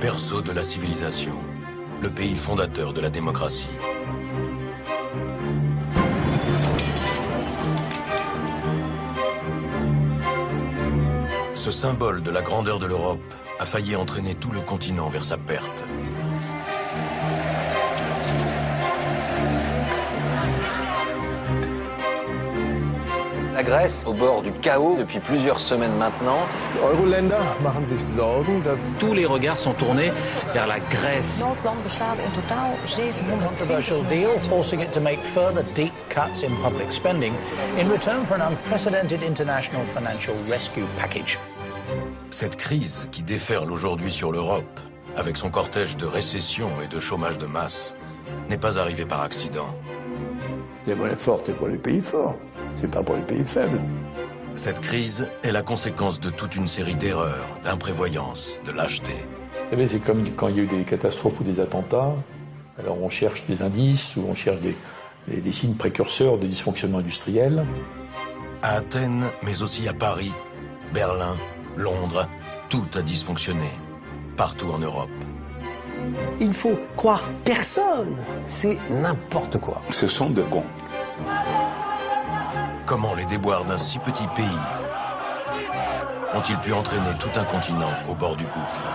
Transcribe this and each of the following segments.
berceau de la civilisation, le pays fondateur de la démocratie. Ce symbole de la grandeur de l'Europe a failli entraîner tout le continent vers sa perte. La Grèce, au bord du chaos depuis plusieurs semaines maintenant. Euro-Länder machen sich Sorgen, dass tous les regards sont tournés vers la Grèce. Noordland beslaat in totaal 720 controversial deal forcing it to make further deep cuts in public spending in return for an unprecedented international financial rescue package. Cette crise qui déferle aujourd'hui sur l'Europe, avec son cortège de récession et de chômage de masse, n'est pas arrivée par accident. Les monnaies fortes, c'est pour les pays forts, c'est pas pour les pays faibles. Cette crise est la conséquence de toute une série d'erreurs, d'imprévoyance, de lâcheté. Vous savez, c'est comme quand il y a eu des catastrophes ou des attentats. Alors on cherche des indices ou on cherche des signes précurseurs de dysfonctionnement industriel. À Athènes, mais aussi à Paris, Berlin, Londres, tout a dysfonctionné, partout en Europe. Il faut croire personne, c'est n'importe quoi. Ce sont de bons. Comment les déboires d'un si petit pays ont-ils pu entraîner tout un continent au bord du gouffre?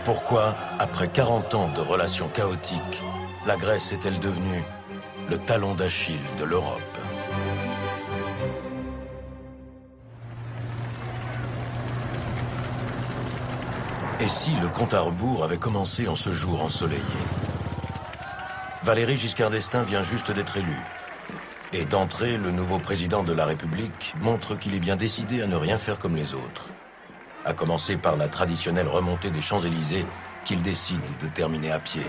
Pourquoi, après 40 ans de relations chaotiques, la Grèce est-elle devenue le talon d'Achille de l'Europe? Et si le compte à rebours avait commencé en ce jour ensoleillé? Valéry Giscard d'Estaing vient juste d'être élu. Et d'entrée, le nouveau président de la République montre qu'il est bien décidé à ne rien faire comme les autres. À commencer par la traditionnelle remontée des Champs-Élysées qu'il décide de terminer à pied.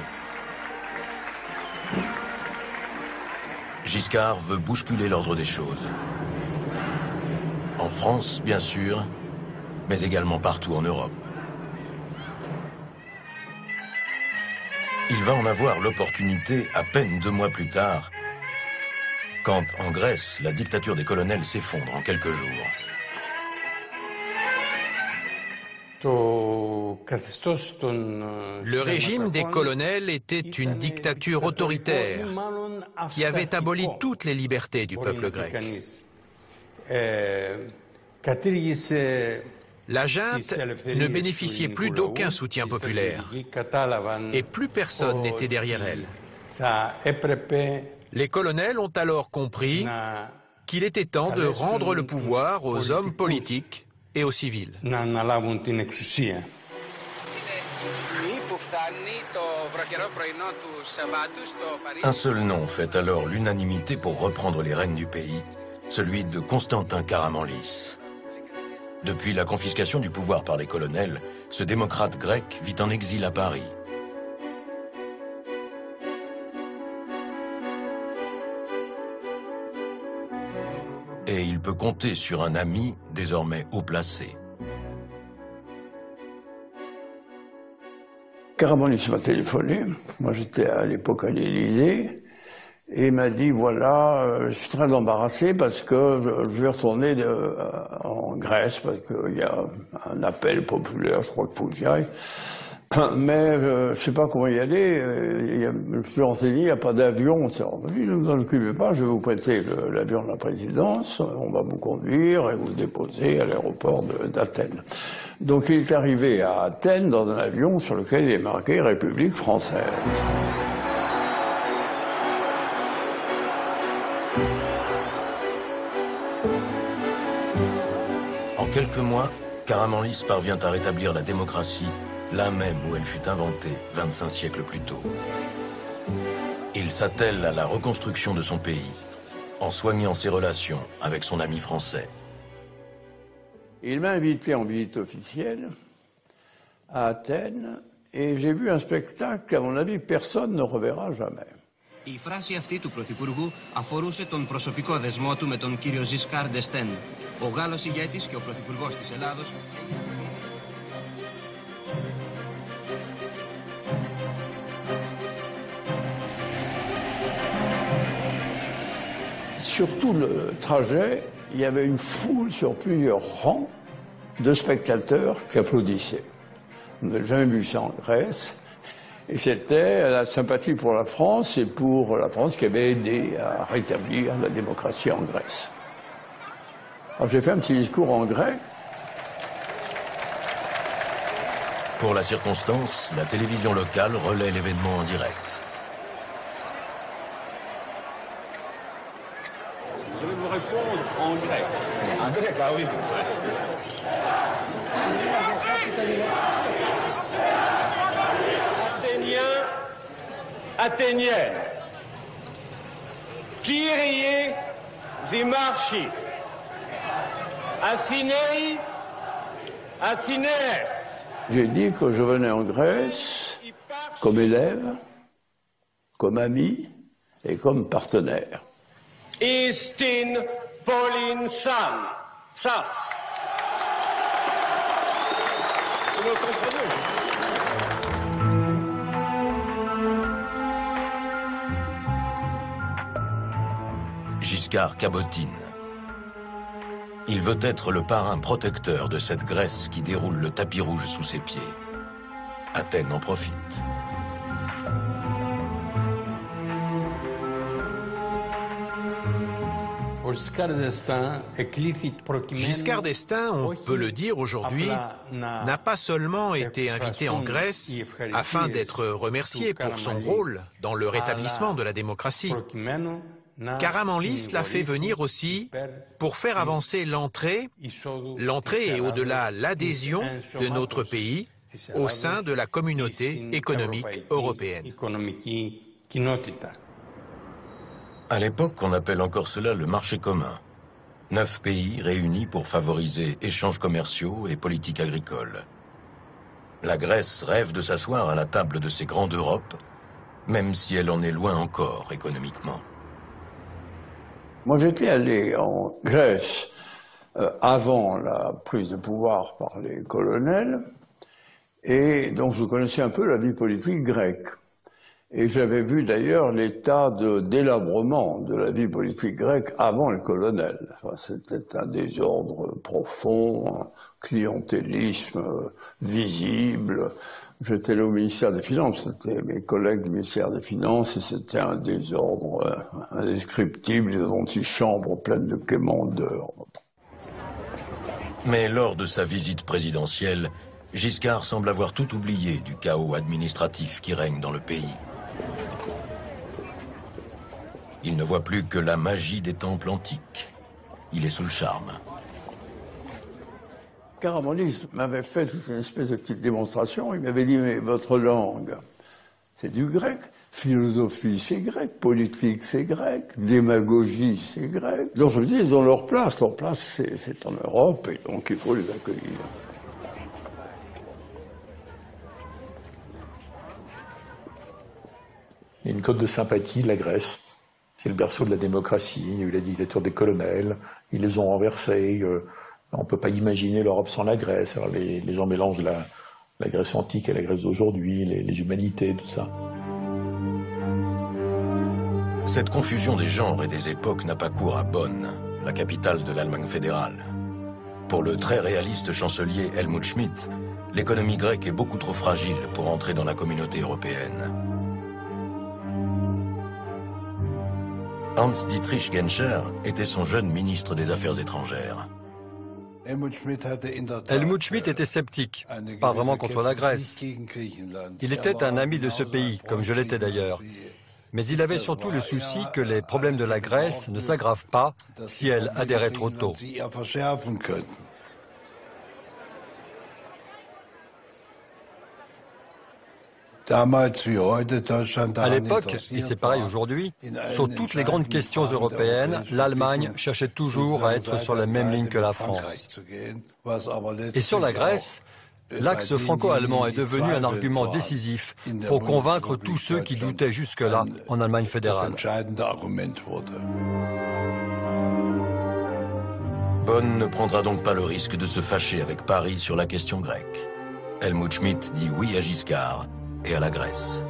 Giscard veut bousculer l'ordre des choses. En France, bien sûr, mais également partout en Europe. Il va en avoir l'opportunité à peine 2 mois plus tard, quand en Grèce, la dictature des colonels s'effondre en quelques jours. Le régime des colonels était une dictature autoritaire qui avait aboli toutes les libertés du peuple grec. La junte ne bénéficiait plus d'aucun soutien populaire et plus personne n'était derrière elle. Les colonels ont alors compris qu'il était temps de rendre le pouvoir aux hommes politiques et aux civils. Un seul nom fait alors l'unanimité pour reprendre les rênes du pays, celui de Constantin Karamanlis. Depuis la confiscation du pouvoir par les colonels, ce démocrate grec vit en exil à Paris. Et il peut compter sur un ami désormais haut placé. Karamanlis m'a téléphoné, moi j'étais à l'époque à l'Élysée, et il m'a dit, voilà, je suis très embarrassé parce que je vais retourner en Grèce, parce qu'il y a un appel populaire, je crois qu'il faut que j'y aille. Mais je ne sais pas comment y aller, je me suis renseigné, il n'y a pas d'avion. Ne vous en occupez pas, je vais vous prêter l'avion de la présidence, on va vous conduire et vous déposer à l'aéroport d'Athènes. Donc il est arrivé à Athènes dans un avion sur lequel il est marqué République française. En quelques mois, Karamanlis parvient à rétablir la démocratie, là même où elle fut inventée 25 siècles plus tôt. Il s'attelle à la reconstruction de son pays, en soignant ses relations avec son ami français. Il m'a invité en visite officielle à Athènes, et j'ai vu un spectacle qu'à mon avis personne ne reverra jamais. Η φράση αυτή του Πρωθυπουργού αφορούσε τον προσωπικό δεσμό του με τον κύριο Ζισκάρ ντ'Εστέν. Ο Γάλλος ηγέτης και ο Πρωθυπουργός της Ελλάδος... Sur tout le trajet, il y avait une foule sur plusieurs rangs de spectateurs qui applaudissaient. On n'a jamais vu ça en Grèce. Et c'était la sympathie pour la France et pour la France qui avait aidé à rétablir la démocratie en Grèce. Alors j'ai fait un petit discours en grec. Pour la circonstance, la télévision locale relaie l'événement en direct. Je vais vous répondre en grec. En grec, ah oui. Athéniens, Athéniennes, Kyrie Dimarchi, Athénei, Athénès. J'ai dit que je venais en Grèce comme élève, comme ami et comme partenaire. Istin Pauline Sam, Sas. Vous me comprenez? Giscard cabotine. Il veut être le parrain protecteur de cette Grèce qui déroule le tapis rouge sous ses pieds. Athènes en profite. Giscard d'Estaing, on peut le dire aujourd'hui, n'a pas seulement été invité en Grèce afin d'être remercié pour son rôle dans le rétablissement de la démocratie. Karamanlis l'a fait venir aussi pour faire avancer l'entrée et au-delà l'adhésion de notre pays au sein de la communauté économique européenne. À l'époque, on appelle encore cela le marché commun. 9 pays réunis pour favoriser échanges commerciaux et politiques agricoles. La Grèce rêve de s'asseoir à la table de ces grands d'Europe, même si elle en est loin encore économiquement. Moi, j'étais allé en Grèce avant la prise de pouvoir par les colonels, et donc je connaissais un peu la vie politique grecque. Et j'avais vu d'ailleurs l'état de délabrement de la vie politique grecque avant les colonels. Enfin, c'était un désordre profond, un clientélisme visible. J'étais là au ministère des Finances, c'était mes collègues du ministère des Finances, et c'était un désordre indescriptible, des antichambres pleines de quémandeurs. Mais lors de sa visite présidentielle, Giscard semble avoir tout oublié du chaos administratif qui règne dans le pays. Il ne voit plus que la magie des temples antiques. Il est sous le charme. Karamanlis m'avait fait toute une espèce de petite démonstration. Il m'avait dit, mais votre langue, c'est du grec. Philosophie, c'est grec. Politique, c'est grec. Démagogie, c'est grec. Donc je me dis, ils ont leur place. Leur place, c'est en Europe, et donc il faut les accueillir. Il y a une cote de sympathie de la Grèce. C'est le berceau de la démocratie. Il y a eu la dictature des colonels. Ils les ont renversés. On ne peut pas imaginer l'Europe sans la Grèce. Alors les gens mélangent la Grèce antique et la Grèce d'aujourd'hui, les humanités, tout ça. Cette confusion des genres et des époques n'a pas cours à Bonn, la capitale de l'Allemagne fédérale. Pour le très réaliste chancelier Helmut Schmidt, l'économie grecque est beaucoup trop fragile pour entrer dans la communauté européenne. Hans-Dietrich Genscher était son jeune ministre des Affaires étrangères. Helmut Schmidt était sceptique, pas vraiment contre la Grèce. Il était un ami de ce pays, comme je l'étais d'ailleurs. Mais il avait surtout le souci que les problèmes de la Grèce ne s'aggravent pas si elle adhérait trop tôt. À l'époque, et c'est pareil aujourd'hui, sur toutes les grandes questions européennes, l'Allemagne cherchait toujours à être sur la même ligne que la France. Et sur la Grèce, l'axe franco-allemand est devenu un argument décisif pour convaincre tous ceux qui doutaient jusque-là en Allemagne fédérale. Bonn ne prendra donc pas le risque de se fâcher avec Paris sur la question grecque. Helmut Schmidt dit oui à Giscard et à la Grèce.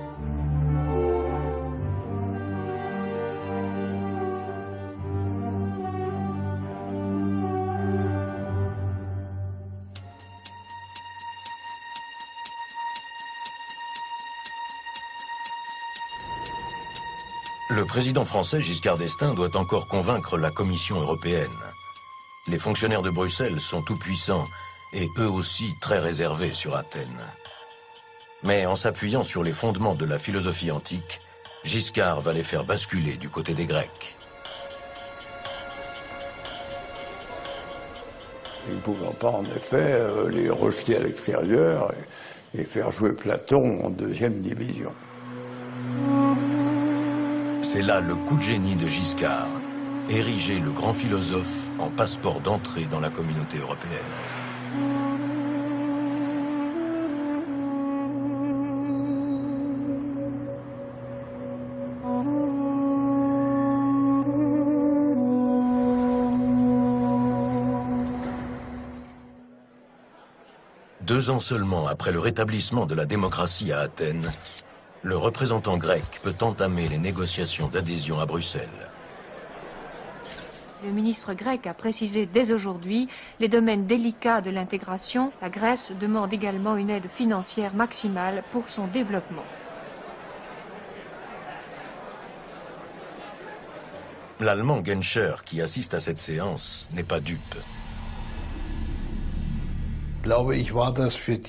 Le président français Giscard d'Estaing doit encore convaincre la Commission européenne. Les fonctionnaires de Bruxelles sont tout-puissants et eux aussi très réservés sur Athènes. Mais en s'appuyant sur les fondements de la philosophie antique, Giscard va les faire basculer du côté des Grecs. Il ne pouvait pas en effet les rejeter à l'extérieur et faire jouer Platon en deuxième division. C'est là le coup de génie de Giscard, ériger le grand philosophe en passeport d'entrée dans la communauté européenne. Deux ans seulement après le rétablissement de la démocratie à Athènes, le représentant grec peut entamer les négociations d'adhésion à Bruxelles. Le ministre grec a précisé dès aujourd'hui les domaines délicats de l'intégration. La Grèce demande également une aide financière maximale pour son développement. L'Allemand Genscher, qui assiste à cette séance, n'est pas dupe.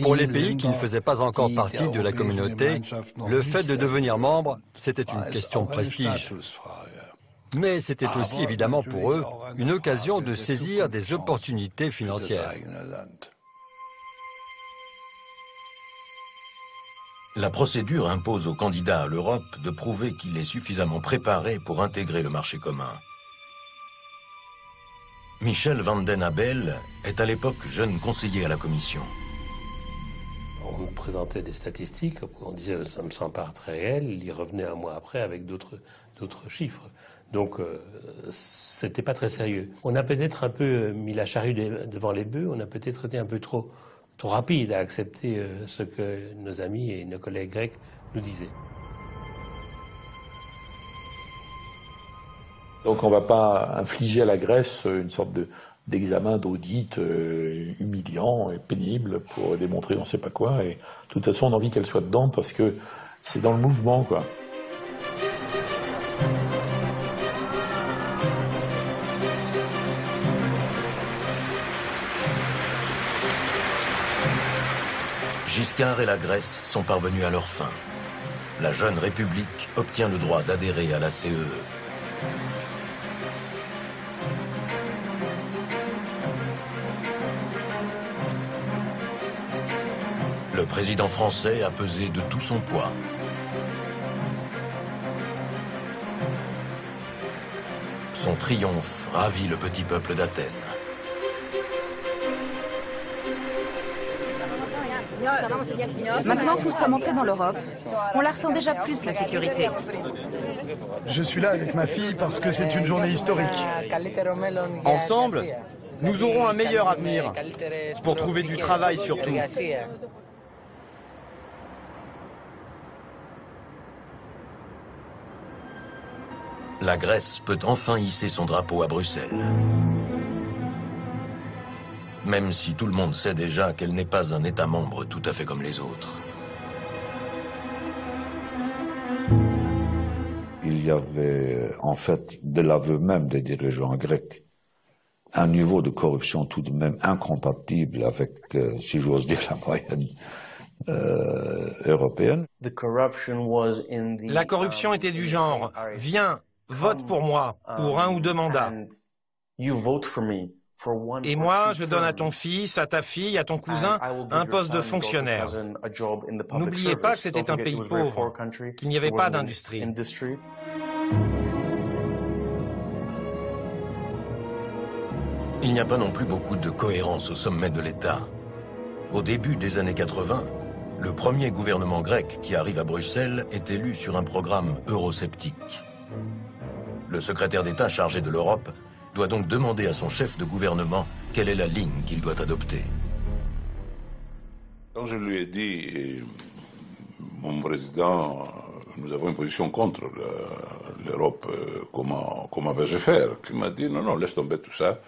Pour les pays qui ne faisaient pas encore partie de la communauté, le fait de devenir membre, c'était une question de prestige. Mais c'était aussi évidemment pour eux une occasion de saisir des opportunités financières. La procédure impose aux candidats à l'Europe de prouver qu'il est suffisamment préparé pour intégrer le marché commun. Michel van den Abel est à l'époque jeune conseiller à la Commission. On nous présentait des statistiques, on disait ça me semble pas très réel, il y revenait un mois après avec d'autres chiffres. Donc c'était pas très sérieux. On a peut-être un peu mis la charrue devant les bœufs, on a peut-être été un peu trop rapide à accepter ce que nos amis et nos collègues grecs nous disaient. Donc on ne va pas infliger à la Grèce une sorte d'examen d'audit humiliant et pénible pour démontrer on ne sait pas quoi. Et de toute façon, on a envie qu'elle soit dedans parce que c'est dans le mouvement, quoi. Giscard et la Grèce sont parvenus à leur fin. La jeune République obtient le droit d'adhérer à la CEE. Le président français a pesé de tout son poids. Son triomphe ravit le petit peuple d'Athènes. Maintenant que nous sommes entrés dans l'Europe, on la ressent déjà plus, la sécurité. Je suis là avec ma fille parce que c'est une journée historique. Ensemble, nous aurons un meilleur avenir, pour trouver du travail surtout. La Grèce peut enfin hisser son drapeau à Bruxelles. Même si tout le monde sait déjà qu'elle n'est pas un État membre tout à fait comme les autres. Il y avait, en fait, de l'aveu même des dirigeants grecs, un niveau de corruption tout de même incompatible avec, si j'ose dire, la moyenne européenne. La corruption était du genre « Viens, vote pour moi, pour 1 ou 2 mandats. Et moi, je donne à ton fils, à ta fille, à ton cousin, un poste de fonctionnaire. » N'oubliez pas que c'était un pays pauvre, qu'il n'y avait pas d'industrie. Il n'y a pas non plus beaucoup de cohérence au sommet de l'État. Au début des années 80, le premier gouvernement grec qui arrive à Bruxelles est élu sur un programme eurosceptique. Le secrétaire d'État chargé de l'Europe doit donc demander à son chef de gouvernement quelle est la ligne qu'il doit adopter. Quand je lui ai dit, mon président, nous avons une position contre l'Europe, comment vais-je faire? Il m'a dit, non, laisse tomber tout ça.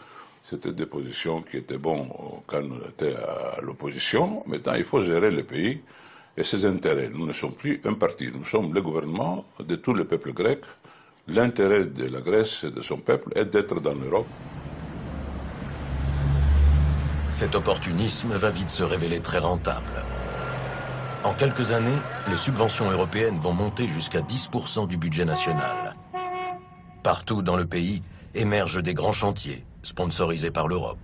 C'était des positions qui étaient bonnes quand on était à l'opposition. Maintenant, il faut gérer le pays et ses intérêts. Nous ne sommes plus un parti, nous sommes le gouvernement de tout le peuple grec. L'intérêt de la Grèce et de son peuple est d'être dans l'Europe. Cet opportunisme va vite se révéler très rentable. En quelques années, les subventions européennes vont monter jusqu'à 10% du budget national. Partout dans le pays émergent des grands chantiers, sponsorisés par l'Europe.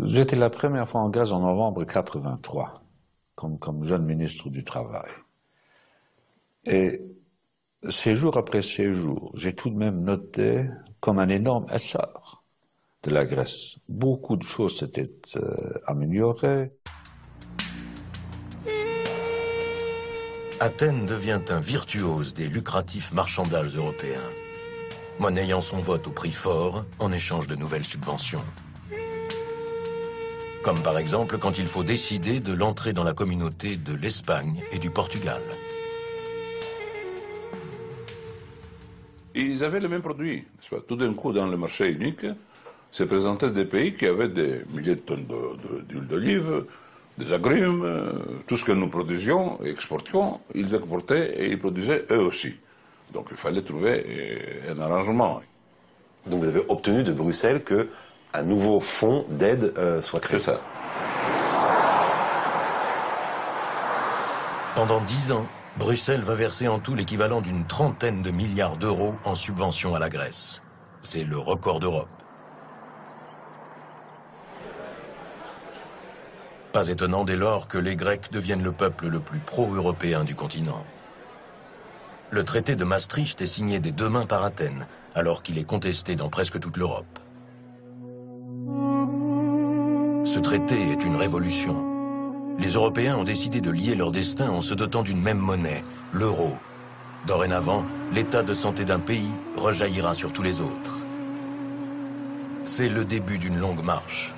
J'étais la première fois en Grèce en novembre 1983, comme jeune ministre du Travail. Et séjour après séjour, j'ai tout de même noté comme un énorme essor de la Grèce. Beaucoup de choses s'étaient améliorées. Athènes devient un virtuose des lucratifs marchandages européens, monnayant son vote au prix fort en échange de nouvelles subventions. Comme par exemple quand il faut décider de l'entrée dans la communauté de l'Espagne et du Portugal. Ils avaient les mêmes produits. Tout d'un coup, dans le marché unique, se présentaient des pays qui avaient des milliers de tonnes d'huile d'olive, des agrumes, tout ce que nous produisions et exportions, ils exportaient et ils produisaient eux aussi. Donc il fallait trouver un arrangement. Donc vous avez obtenu de Bruxelles qu'un nouveau fonds d'aide soit créé. C'est ça. Pendant 10 ans, Bruxelles va verser en tout l'équivalent d'une 30aine de milliards d'euros en subventions à la Grèce. C'est le record d'Europe. Pas étonnant dès lors que les Grecs deviennent le peuple le plus pro-européen du continent. Le traité de Maastricht est signé des deux mains par Athènes, alors qu'il est contesté dans presque toute l'Europe. Ce traité est une révolution. Les Européens ont décidé de lier leur destin en se dotant d'une même monnaie, l'euro. Dorénavant, l'état de santé d'un pays rejaillira sur tous les autres. C'est le début d'une longue marche.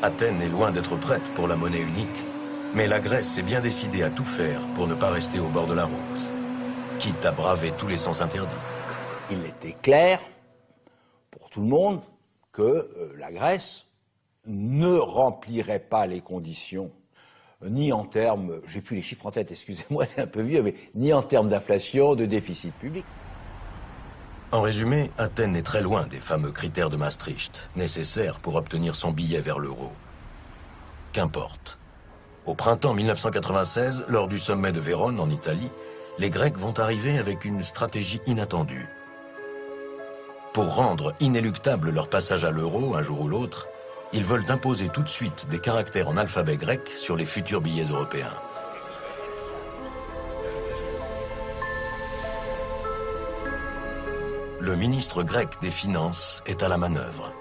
Athènes est loin d'être prête pour la monnaie unique, mais la Grèce s'est bien décidée à tout faire pour ne pas rester au bord de la route, quitte à braver tous les sens interdits. Il était clair pour tout le monde que la Grèce ne remplirait pas les conditions, ni en termes, j'ai plus les chiffres en tête, excusez-moi, c'est un peu vieux, mais ni en termes d'inflation, de déficit public. En résumé, Athènes est très loin des fameux critères de Maastricht, nécessaires pour obtenir son billet vers l'euro. Qu'importe. Au printemps 1996, lors du sommet de Vérone en Italie, les Grecs vont arriver avec une stratégie inattendue. Pour rendre inéluctable leur passage à l'euro un jour ou l'autre, ils veulent imposer tout de suite des caractères en alphabet grec sur les futurs billets européens. Le ministre grec des Finances est à la manœuvre.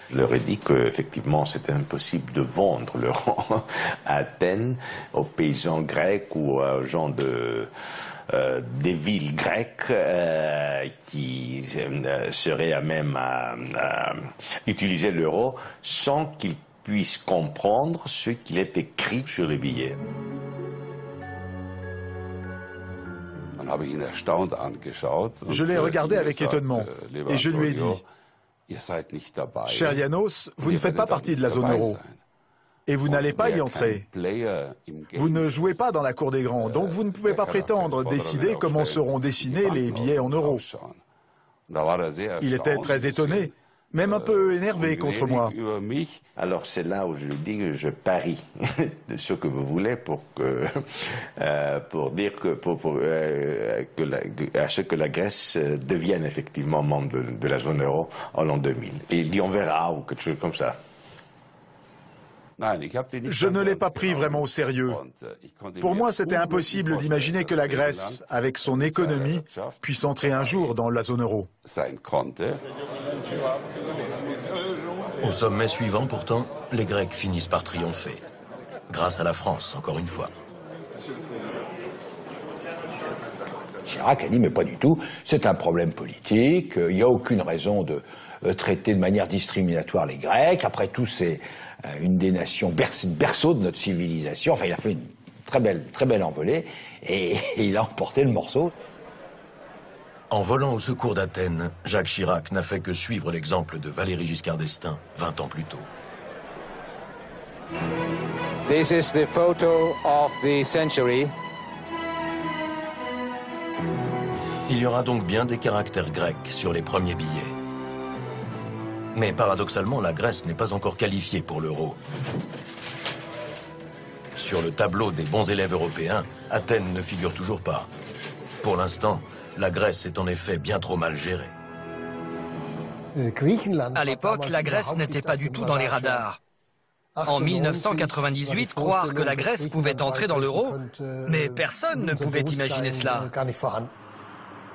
Je leur ai dit qu'effectivement c'était impossible de vendre l'euro à Athènes, aux paysans grecs ou aux gens des villes grecques qui seraient à même à utiliser l'euro sans qu'ils puissent comprendre ce qu'il est écrit sur les billets. Je l'ai regardé avec étonnement et je lui ai dit « Cher Yanos, vous ne faites pas partie de la zone euro et vous n'allez pas y entrer. Vous ne jouez pas dans la cour des grands, donc vous ne pouvez pas prétendre décider comment seront dessinés les billets en euros. » Il était très étonné, même un peu énervé contre moi. Alors c'est là où je lui dis que je parie de ce que vous voulez pour dire à ce que la Grèce devienne effectivement membre de la zone euro en l'an 2000. Et il dit on verra ou quelque chose comme ça. Je ne l'ai pas pris vraiment au sérieux. Pour moi, c'était impossible d'imaginer que la Grèce, avec son économie, puisse entrer un jour dans la zone euro. Au sommet suivant, pourtant, les Grecs finissent par triompher. Grâce à la France, encore une fois. Chirac a dit, mais pas du tout, c'est un problème politique, il n'y a aucune raison de traiter de manière discriminatoire les Grecs. Après tout, c'est une des nations berceau de notre civilisation. Enfin, il a fait une très belle envolée et il a emporté le morceau. En volant au secours d'Athènes, Jacques Chirac n'a fait que suivre l'exemple de Valéry Giscard d'Estaing 20 ans plus tôt. This is the photo of the century. Il y aura donc bien des caractères grecs sur les premiers billets. Mais paradoxalement, la Grèce n'est pas encore qualifiée pour l'euro. Sur le tableau des bons élèves européens, Athènes ne figure toujours pas. Pour l'instant, la Grèce est en effet bien trop mal gérée. À l'époque, la Grèce n'était pas du tout dans les radars. En 1998, croire que la Grèce pouvait entrer dans l'euro, mais personne ne pouvait imaginer cela.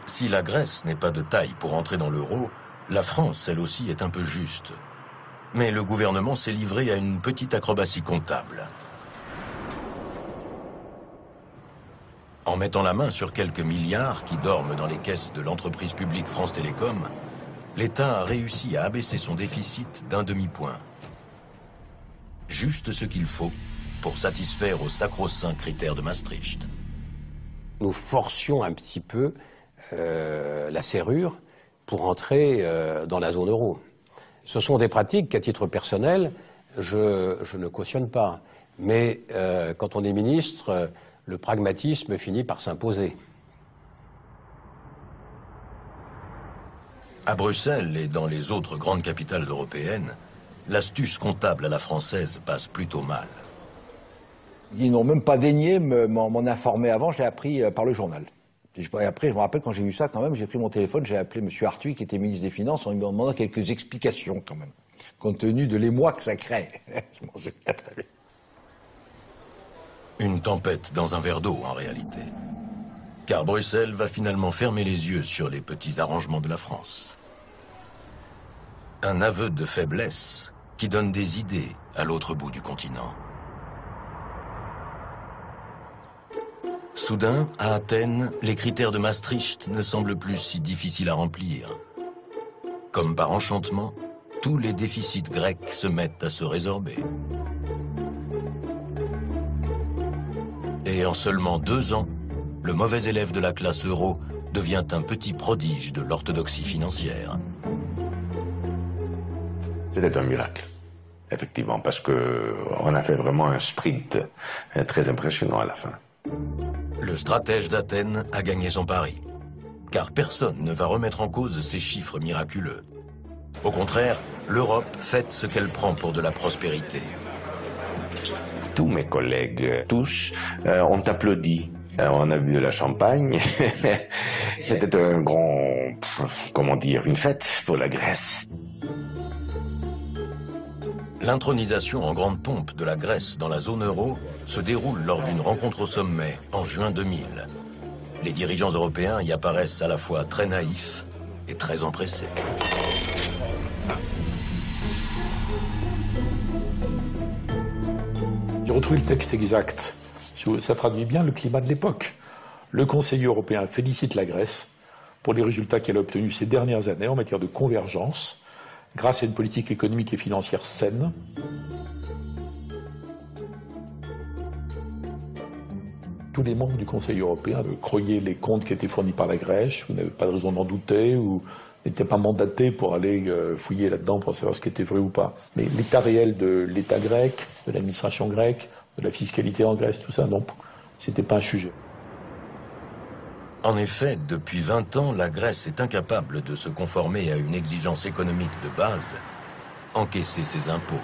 Si la Grèce n'est pas de taille pour entrer dans l'euro, la France, elle aussi, est un peu juste. Mais le gouvernement s'est livré à une petite acrobatie comptable. En mettant la main sur quelques milliards qui dorment dans les caisses de l'entreprise publique France Télécom, l'État a réussi à abaisser son déficit d'1 demi-point. Juste ce qu'il faut pour satisfaire aux sacro-saints critères de Maastricht. Nous forcions un petit peu la serrure pour entrer dans la zone euro. Ce sont des pratiques qu'à titre personnel, je ne cautionne pas. Mais quand on est ministre, le pragmatisme finit par s'imposer. À Bruxelles et dans les autres grandes capitales européennes, l'astuce comptable à la française passe plutôt mal. Ils n'ont même pas daigné m'en informer avant, je l'ai appris par le journal. Et après, je me rappelle, quand j'ai vu ça, quand même, j'ai pris mon téléphone, j'ai appelé M. Arthuis, qui était ministre des Finances, en lui demandant quelques explications, quand même, compte tenu de l'émoi que ça crée. Je m'en souviens très bien. Une tempête dans un verre d'eau, en réalité. Car Bruxelles va finalement fermer les yeux sur les petits arrangements de la France. Un aveu de faiblesse qui donne des idées à l'autre bout du continent. Soudain, à Athènes, les critères de Maastricht ne semblent plus si difficiles à remplir. Comme par enchantement, tous les déficits grecs se mettent à se résorber. Et en seulement 2 ans, le mauvais élève de la classe euro devient un petit prodige de l'orthodoxie financière. C'était un miracle, effectivement, parce qu'on a fait vraiment un sprint très impressionnant à la fin. Le stratège d'Athènes a gagné son pari, car personne ne va remettre en cause ces chiffres miraculeux. Au contraire, l'Europe fête ce qu'elle prend pour de la prospérité. Tous mes collègues, tous, ont applaudi. On a bu de la champagne. C'était un grand, comment dire, une fête pour la Grèce. L'intronisation en grande pompe de la Grèce dans la zone euro se déroule lors d'une rencontre au sommet en juin 2000. Les dirigeants européens y apparaissent à la fois très naïfs et très empressés. J'ai retrouvé le texte exact. Ça traduit bien le climat de l'époque. Le Conseil européen félicite la Grèce pour les résultats qu'elle a obtenus ces dernières années en matière de convergence, grâce à une politique économique et financière saine. Tous les membres du Conseil européen croyaient les comptes qui étaient fournis par la Grèce, vous n'avez pas de raison d'en douter, ou n'étaient pas mandatés pour aller fouiller là-dedans pour savoir ce qui était vrai ou pas. Mais l'état réel de l'État grec, de l'administration grecque, de la fiscalité en Grèce, tout ça, non, c'était pas un sujet. En effet, depuis 20 ans, la Grèce est incapable de se conformer à une exigence économique de base, encaisser ses impôts.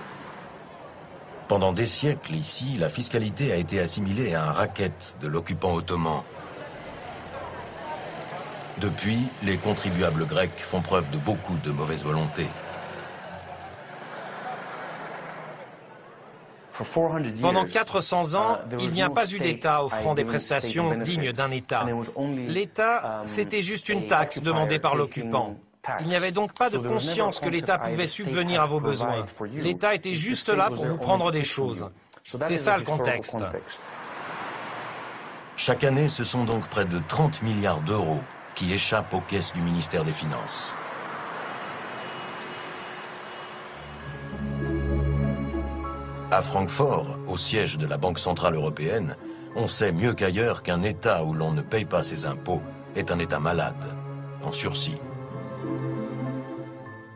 Pendant des siècles, ici, la fiscalité a été assimilée à un racket de l'occupant ottoman. Depuis, les contribuables grecs font preuve de beaucoup de mauvaise volonté. Pendant 400 ans, il n'y a pas eu d'État offrant des prestations dignes d'un État. L'État, c'était juste une taxe demandée par l'occupant. Il n'y avait donc pas de conscience que l'État pouvait subvenir à vos besoins. L'État était juste là pour vous prendre des choses. C'est ça le contexte. Chaque année, ce sont donc près de 30 milliards d'euros qui échappent aux caisses du ministère des Finances. À Francfort, au siège de la Banque Centrale Européenne, on sait mieux qu'ailleurs qu'un État où l'on ne paye pas ses impôts est un État malade, en sursis.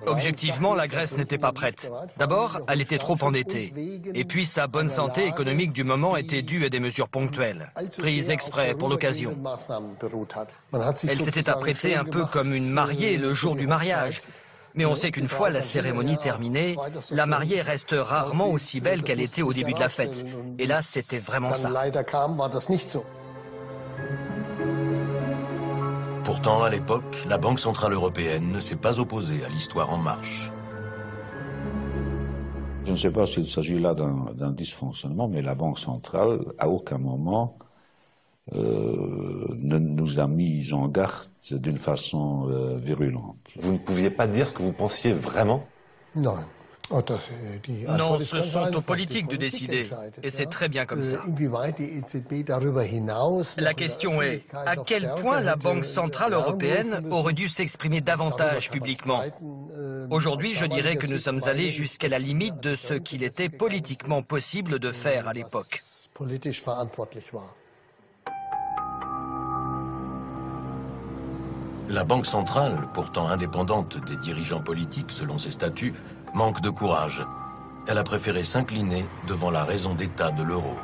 Objectivement, la Grèce n'était pas prête. D'abord, elle était trop endettée. Et puis, sa bonne santé économique du moment était due à des mesures ponctuelles, prises exprès pour l'occasion. Elle s'était apprêtée un peu comme une mariée le jour du mariage. Mais on sait qu'une fois la cérémonie terminée, la mariée reste rarement aussi belle qu'elle était au début de la fête. Et là, c'était vraiment ça. Pourtant, à l'époque, la Banque centrale européenne ne s'est pas opposée à l'histoire en marche. Je ne sais pas s'il s'agit là d'un dysfonctionnement, mais la Banque centrale, à aucun moment, ne nous a mis en garde d'une façon virulente. Vous ne pouviez pas dire ce que vous pensiez vraiment? Non. Non, ce sont aux politiques de décider, et c'est très bien comme ça. La question est, à quel point la Banque centrale européenne aurait dû s'exprimer davantage publiquement? Aujourd'hui, je dirais que nous sommes allés jusqu'à la limite de ce qu'il était politiquement possible de faire à l'époque. La Banque centrale, pourtant indépendante des dirigeants politiques selon ses statuts, manque de courage. Elle a préféré s'incliner devant la raison d'État de l'euro.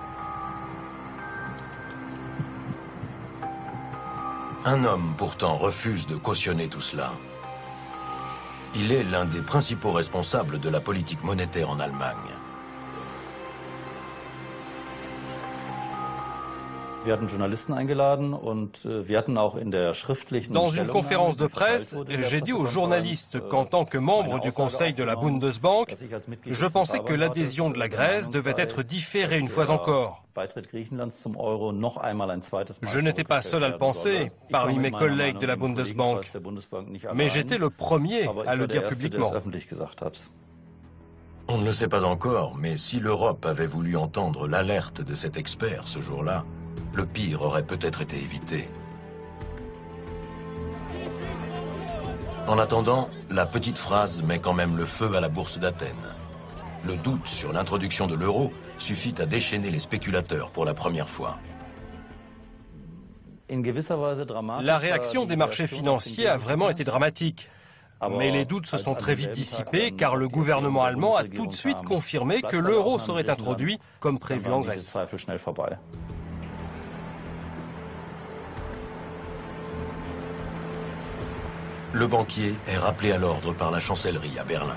Un homme, pourtant, refuse de cautionner tout cela. Il est l'un des principaux responsables de la politique monétaire en Allemagne. Dans une conférence de presse, j'ai dit aux journalistes qu'en tant que membre du conseil de la Bundesbank, je pensais que l'adhésion de la Grèce devait être différée une fois encore. Je n'étais pas seul à le penser parmi mes collègues de la Bundesbank, mais j'étais le premier à le dire publiquement. On ne le sait pas encore, mais si l'Europe avait voulu entendre l'alerte de cet expert ce jour-là, le pire aurait peut-être été évité. En attendant, la petite phrase met quand même le feu à la bourse d'Athènes. Le doute sur l'introduction de l'euro suffit à déchaîner les spéculateurs pour la première fois. La réaction des marchés financiers a vraiment été dramatique. Mais les doutes se sont très vite dissipés car le gouvernement allemand a tout de suite confirmé que l'euro serait introduit comme prévu en Grèce. Le banquier est rappelé à l'ordre par la chancellerie à Berlin.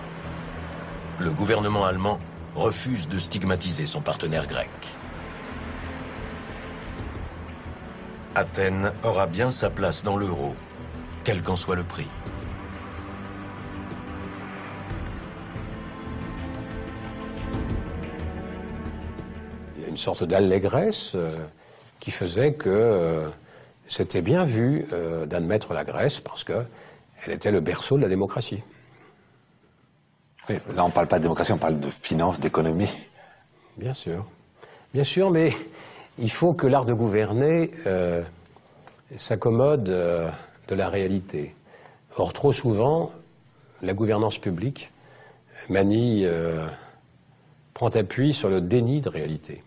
Le gouvernement allemand refuse de stigmatiser son partenaire grec. Athènes aura bien sa place dans l'euro, quel qu'en soit le prix. Il y a une sorte d'allégresse qui faisait que c'était bien vu d'admettre la Grèce parce qu'elle était le berceau de la démocratie. Oui, là on ne parle pas de démocratie, on parle de finance, d'économie. Bien sûr, mais il faut que l'art de gouverner s'accommode de la réalité. Or, trop souvent, la gouvernance publique prend appui sur le déni de réalité.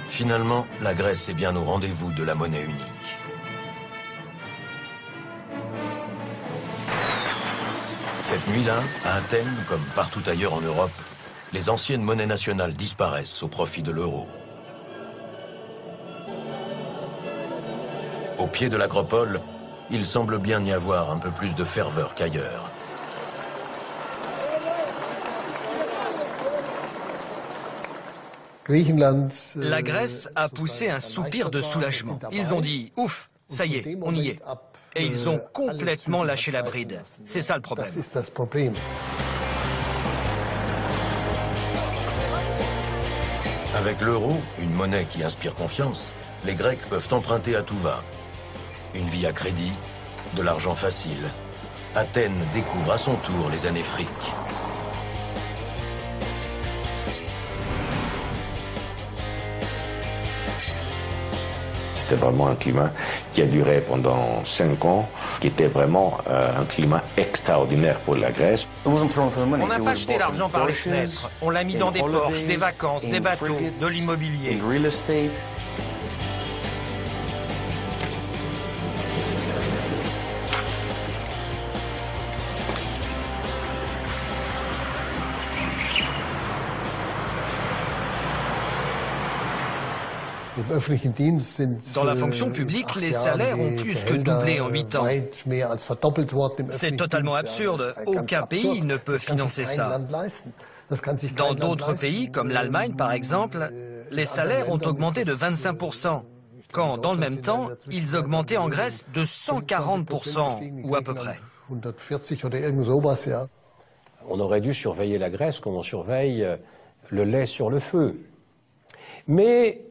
Finalement, la Grèce est bien au rendez-vous de la monnaie unique. Cette nuit-là, à Athènes, comme partout ailleurs en Europe, les anciennes monnaies nationales disparaissent au profit de l'euro. Au pied de l'acropole, il semble bien y avoir un peu plus de ferveur qu'ailleurs. La Grèce a poussé un soupir de soulagement. Ils ont dit « Ouf, ça y est, on y est ». Et ils ont complètement lâché la bride. C'est ça le problème. Avec l'euro, une monnaie qui inspire confiance, les Grecs peuvent emprunter à tout va. Une vie à crédit, de l'argent facile. Athènes découvre à son tour les années fric. C'était vraiment un climat qui a duré pendant 5 ans, qui était vraiment un climat extraordinaire pour la Grèce. On n'a pas jeté l'argent par les fenêtres, on l'a mis dans des Porsche, des vacances, des bateaux, de l'immobilier. Dans la fonction publique, les salaires ont plus que doublé en 8 ans. C'est totalement absurde. Aucun pays ne peut financer ça. Dans d'autres pays, comme l'Allemagne par exemple, les salaires ont augmenté de 25%, quand dans le même temps, ils augmentaient en Grèce de 140%, ou à peu près. On aurait dû surveiller la Grèce comme on surveille le lait sur le feu. Mais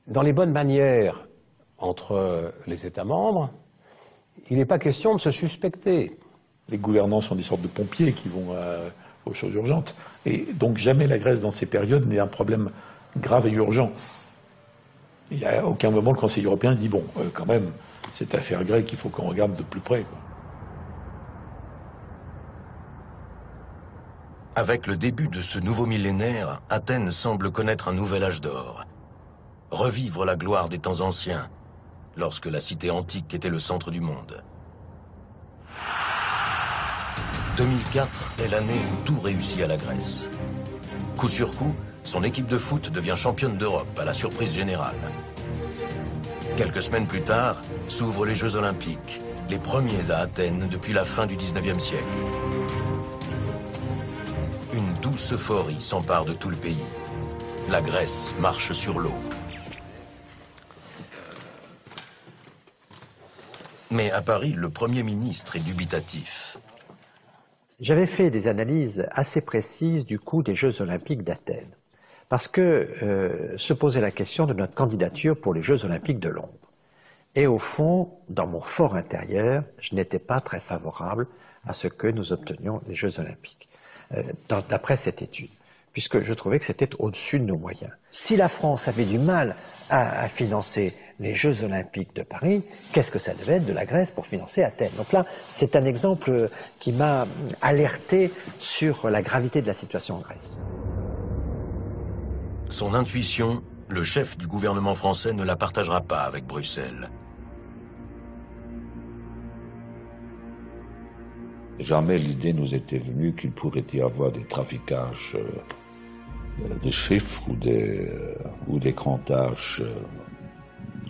dans les bonnes manières entre les États membres, il n'est pas question de se suspecter. Les gouvernants sont des sortes de pompiers qui vont aux choses urgentes. Et donc jamais la Grèce dans ces périodes n'est un problème grave et urgent. Il n'y a aucun moment le Conseil européen dit bon, quand même, cette affaire grecque, il faut qu'on regarde de plus près, quoi. Avec le début de ce nouveau millénaire, Athènes semble connaître un nouvel âge d'or. Revivre la gloire des temps anciens, lorsque la cité antique était le centre du monde. 2004 est l'année où tout réussit à la Grèce. Coup sur coup, son équipe de foot devient championne d'Europe à la surprise générale. Quelques semaines plus tard, s'ouvrent les Jeux Olympiques, les premiers à Athènes depuis la fin du 19e siècle. Une douce euphorie s'empare de tout le pays. La Grèce marche sur l'eau. Mais à Paris, le Premier ministre est dubitatif. J'avais fait des analyses assez précises du coût des Jeux Olympiques d'Athènes, parce que se posait la question de notre candidature pour les Jeux Olympiques de Londres. Et au fond, dans mon fort intérieur, je n'étais pas très favorable à ce que nous obtenions les Jeux Olympiques, d'après cette étude, puisque je trouvais que c'était au-dessus de nos moyens. Si la France avait du mal à financer les Jeux Olympiques de Paris, qu'est-ce que ça devait être de la Grèce pour financer Athènes? Donc là, c'est un exemple qui m'a alerté sur la gravité de la situation en Grèce. Son intuition, le chef du gouvernement français ne la partagera pas avec Bruxelles. Jamais l'idée nous était venue qu'il pourrait y avoir des trafiquages de chiffres ou des comptages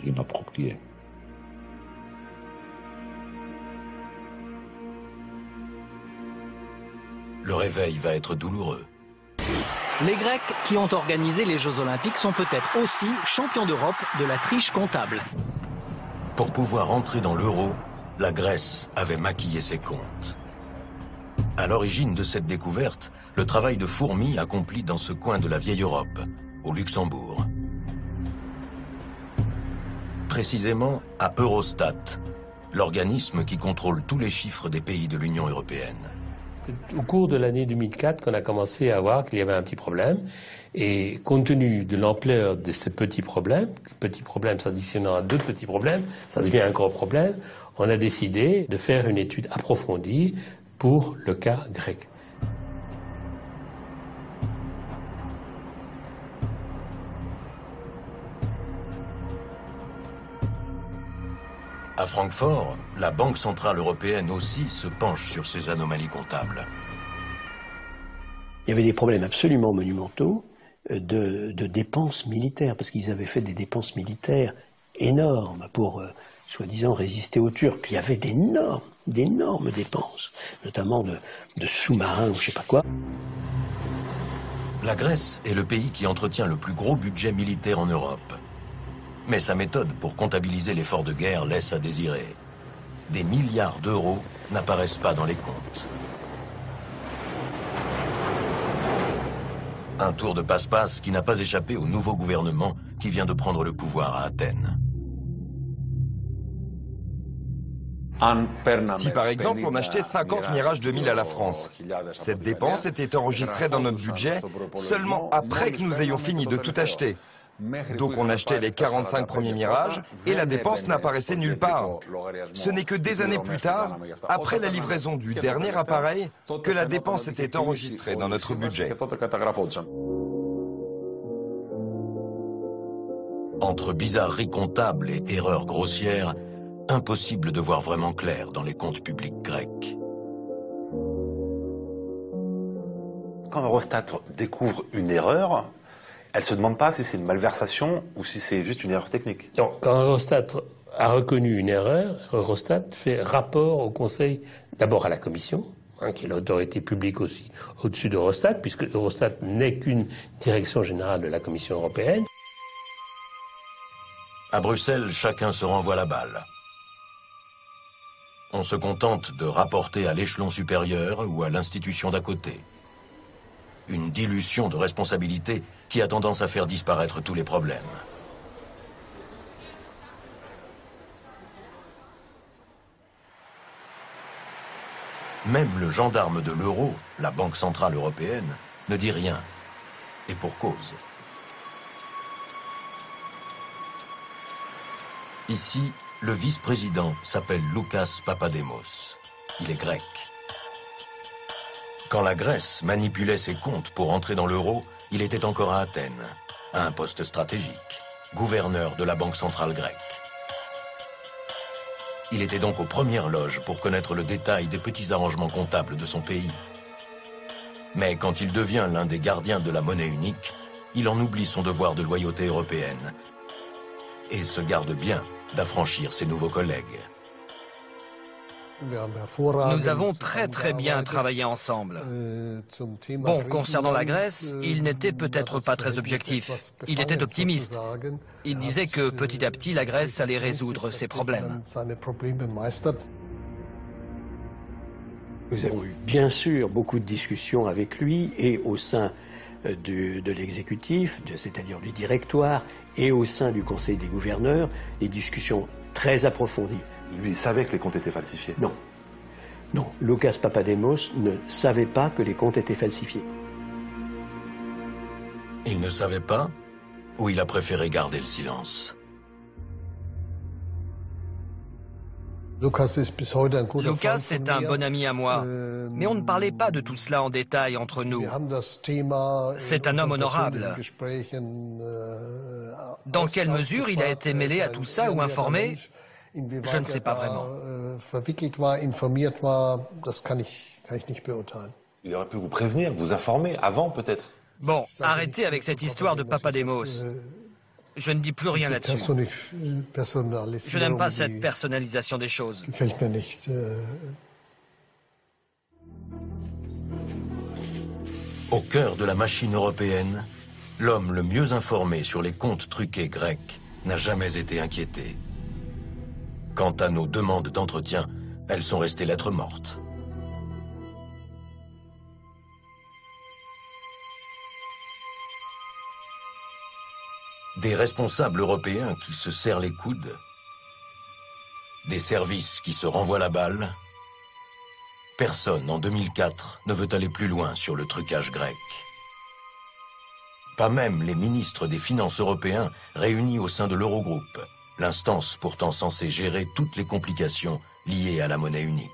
inappropriés. Le réveil va être douloureux. Les Grecs qui ont organisé les Jeux Olympiques sont peut-être aussi champions d'Europe de la triche comptable. Pour pouvoir entrer dans l'euro, la Grèce avait maquillé ses comptes. À l'origine de cette découverte, le travail de fourmi accompli dans ce coin de la vieille Europe, au Luxembourg. Précisément à Eurostat, l'organisme qui contrôle tous les chiffres des pays de l'Union européenne. Au cours de l'année 2004 qu'on a commencé à voir qu'il y avait un petit problème, et compte tenu de l'ampleur de ce petit problème s'additionnant à d'autres petits problèmes, ça devient un gros problème, on a décidé de faire une étude approfondie pour le cas grec. À Francfort, la Banque centrale européenne aussi se penche sur ces anomalies comptables. Il y avait des problèmes absolument monumentaux de dépenses militaires, parce qu'ils avaient fait des dépenses militaires énormes pour, soi-disant, résister aux Turcs. Il y avait d'énormes dépenses, notamment de sous-marins ou je sais pas quoi. La Grèce est le pays qui entretient le plus gros budget militaire en Europe. Mais sa méthode pour comptabiliser l'effort de guerre laisse à désirer. Des milliards d'euros n'apparaissent pas dans les comptes. Un tour de passe-passe qui n'a pas échappé au nouveau gouvernement qui vient de prendre le pouvoir à Athènes. Si par exemple on achetait 50 Mirage 2000 à la France, cette dépense était enregistrée dans notre budget seulement après que nous ayons fini de tout acheter. Donc on achetait les 45 premiers Mirages et la dépense n'apparaissait nulle part. Ce n'est que des années plus tard, après la livraison du dernier appareil, que la dépense était enregistrée dans notre budget. Entre bizarreries comptables et erreurs grossières, impossible de voir vraiment clair dans les comptes publics grecs. Quand Eurostat découvre une erreur, Elle ne se demande pas si c'est une malversation ou si c'est juste une erreur technique. Non, quand Eurostat a reconnu une erreur, Eurostat fait rapport au Conseil, d'abord à la Commission, qui est l'autorité publique aussi au-dessus d'Eurostat, puisque Eurostat n'est qu'une direction générale de la Commission européenne. À Bruxelles, chacun se renvoie la balle. On se contente de rapporter à l'échelon supérieur ou à l'institution d'à côté. Une dilution de responsabilité qui a tendance à faire disparaître tous les problèmes. Même le gendarme de l'euro, la Banque centrale européenne, ne dit rien. Et pour cause. Ici, le vice-président s'appelle Loukas Papademos. Il est grec. Quand la Grèce manipulait ses comptes pour entrer dans l'euro, il était encore à Athènes, à un poste stratégique, gouverneur de la Banque centrale grecque. Il était donc aux premières loges pour connaître le détail des petits arrangements comptables de son pays. Mais quand il devient l'un des gardiens de la monnaie unique, il en oublie son devoir de loyauté européenne et se garde bien d'affranchir ses nouveaux collègues. Nous avons très bien travaillé ensemble. Bon, concernant la Grèce, il n'était peut-être pas très objectif. Il était optimiste. Il disait que petit à petit, la Grèce allait résoudre ses problèmes. Nous avons eu bien sûr beaucoup de discussions avec lui et au sein de l'exécutif, c'est-à-dire du directoire, et au sein du Conseil des gouverneurs, des discussions très approfondies. Lui, il savait que les comptes étaient falsifiés? Non. Non, Loukas Papademos ne savait pas que les comptes étaient falsifiés. Il ne savait pas, ou il a préféré garder le silence? Loukas est un bon ami à moi, mais on ne parlait pas de tout cela en détail entre nous. C'est un homme honorable. Dans quelle mesure il a été mêlé à tout ça ou informé? Je ne sais pas vraiment. Il aurait pu vous prévenir, vous informer avant peut-être. Bon, arrêtez avec cette histoire de Papademos. Je ne dis plus rien là-dessus. Je n'aime pas cette personnalisation des choses. Au cœur de la machine européenne, l'homme le mieux informé sur les comptes truqués grecs n'a jamais été inquiété. Quant à nos demandes d'entretien, elles sont restées lettres mortes. Des responsables européens qui se serrent les coudes, des services qui se renvoient la balle, personne en 2004 ne veut aller plus loin sur le trucage grec. Pas même les ministres des Finances européens réunis au sein de l'Eurogroupe, l'instance pourtant censée gérer toutes les complications liées à la monnaie unique.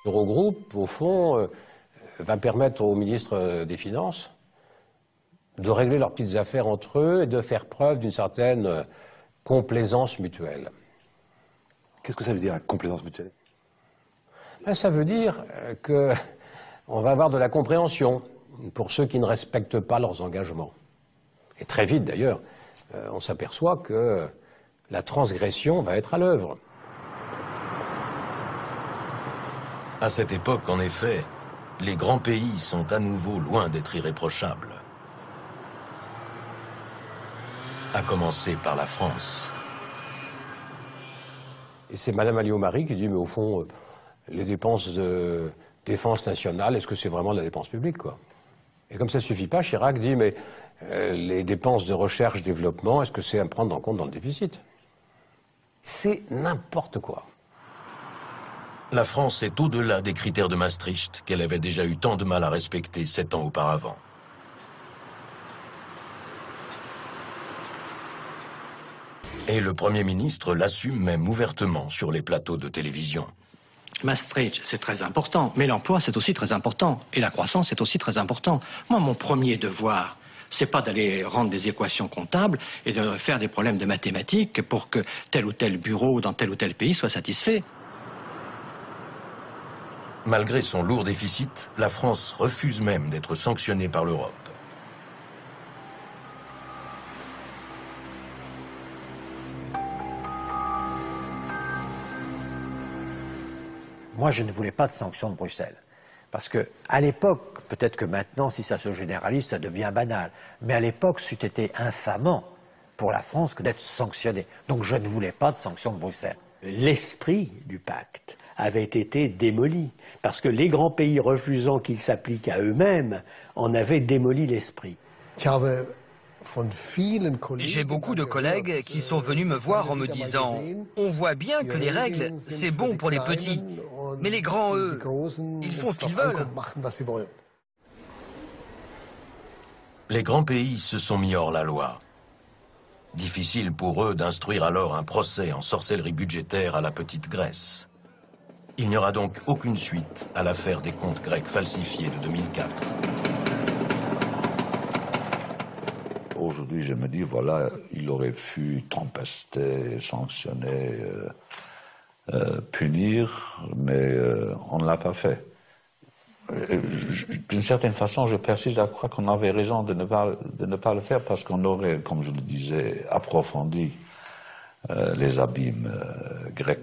L'Eurogroupe, au fond, va permettre aux ministres des Finances de régler leurs petites affaires entre eux et de faire preuve d'une certaine complaisance mutuelle. Qu'est-ce que ça veut dire, la complaisance mutuelle? Ça veut dire qu'on va avoir de la compréhension pour ceux qui ne respectent pas leurs engagements. Et très vite, d'ailleurs, on s'aperçoit que la transgression va être à l'œuvre. À cette époque, en effet, les grands pays sont à nouveau loin d'être irréprochables. À commencer par la France. Et c'est Mme Alliot-Marie qui dit, mais au fond, les dépenses de défense nationale, est-ce que c'est vraiment de la dépense publique, quoi? Et comme ça ne suffit pas, Chirac dit, mais les dépenses de recherche-développement, est-ce que c'est à prendre en compte dans le déficit? C'est n'importe quoi. La France est au-delà des critères de Maastricht qu'elle avait déjà eu tant de mal à respecter 7 ans auparavant. Et le Premier ministre l'assume même ouvertement sur les plateaux de télévision. Maastricht, c'est très important, mais l'emploi, c'est aussi très important. Et la croissance, c'est aussi très important. Moi, mon premier devoir, c'est pas d'aller rendre des équations comptables et de faire des problèmes de mathématiques pour que tel ou tel bureau dans tel ou tel pays soit satisfait. Malgré son lourd déficit, la France refuse même d'être sanctionnée par l'Europe. Moi, je ne voulais pas de sanctions de Bruxelles. Parce que, à l'époque, peut-être que maintenant, si ça se généralise, ça devient banal. Mais à l'époque, c'eût été infamant pour la France que d'être sanctionnée. Donc je ne voulais pas de sanctions de Bruxelles. L'esprit du pacte avait été démoli, parce que les grands pays refusant qu'il s'applique à eux-mêmes en avaient démoli l'esprit. J'ai beaucoup de collègues qui sont venus me voir en me disant « On voit bien que les règles, c'est bon pour les petits, mais les grands, eux, ils font ce qu'ils veulent. » Les grands pays se sont mis hors la loi. Difficile pour eux d'instruire alors un procès en sorcellerie budgétaire à la petite Grèce. Il n'y aura donc aucune suite à l'affaire des comptes grecs falsifiés de 2004. Aujourd'hui, je me dis, voilà, il aurait pu tempester, sanctionner, punir, mais on ne l'a pas fait. D'une certaine façon, je persiste à croire qu'on avait raison de ne pas le faire parce qu'on aurait, comme je le disais, approfondi les abîmes grecs.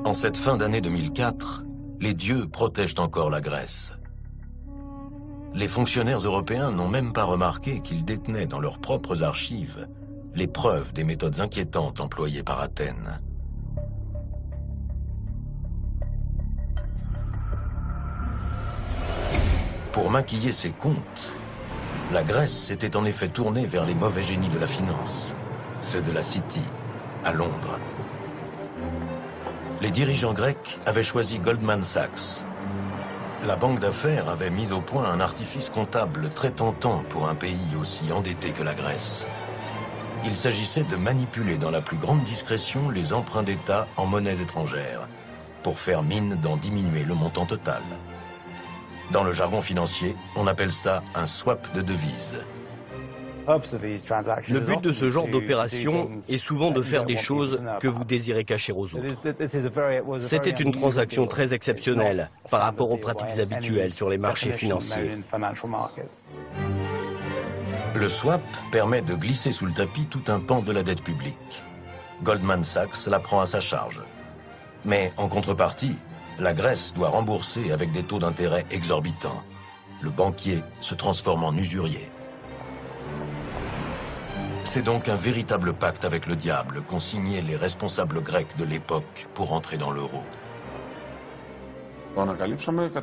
En cette fin d'année 2004, les dieux protègent encore la Grèce. Les fonctionnaires européens n'ont même pas remarqué qu'ils détenaient dans leurs propres archives les preuves des méthodes inquiétantes employées par Athènes. Pour maquiller ses comptes, la Grèce s'était en effet tournée vers les mauvais génies de la finance, ceux de la City, à Londres. Les dirigeants grecs avaient choisi Goldman Sachs. La banque d'affaires avait mis au point un artifice comptable très tentant pour un pays aussi endetté que la Grèce. Il s'agissait de manipuler dans la plus grande discrétion les emprunts d'État en monnaies étrangères, pour faire mine d'en diminuer le montant total. Dans le jargon financier, on appelle ça un swap de devises. Le but de ce genre d'opération est souvent de faire des choses que vous désirez cacher aux autres. C'était une transaction très exceptionnelle par rapport aux pratiques habituelles sur les marchés financiers. Le swap permet de glisser sous le tapis tout un pan de la dette publique. Goldman Sachs la prend à sa charge. Mais en contrepartie, la Grèce doit rembourser avec des taux d'intérêt exorbitants. Le banquier se transforme en usurier. C'est donc un véritable pacte avec le diable qu'ont signé les responsables grecs de l'époque pour entrer dans l'euro.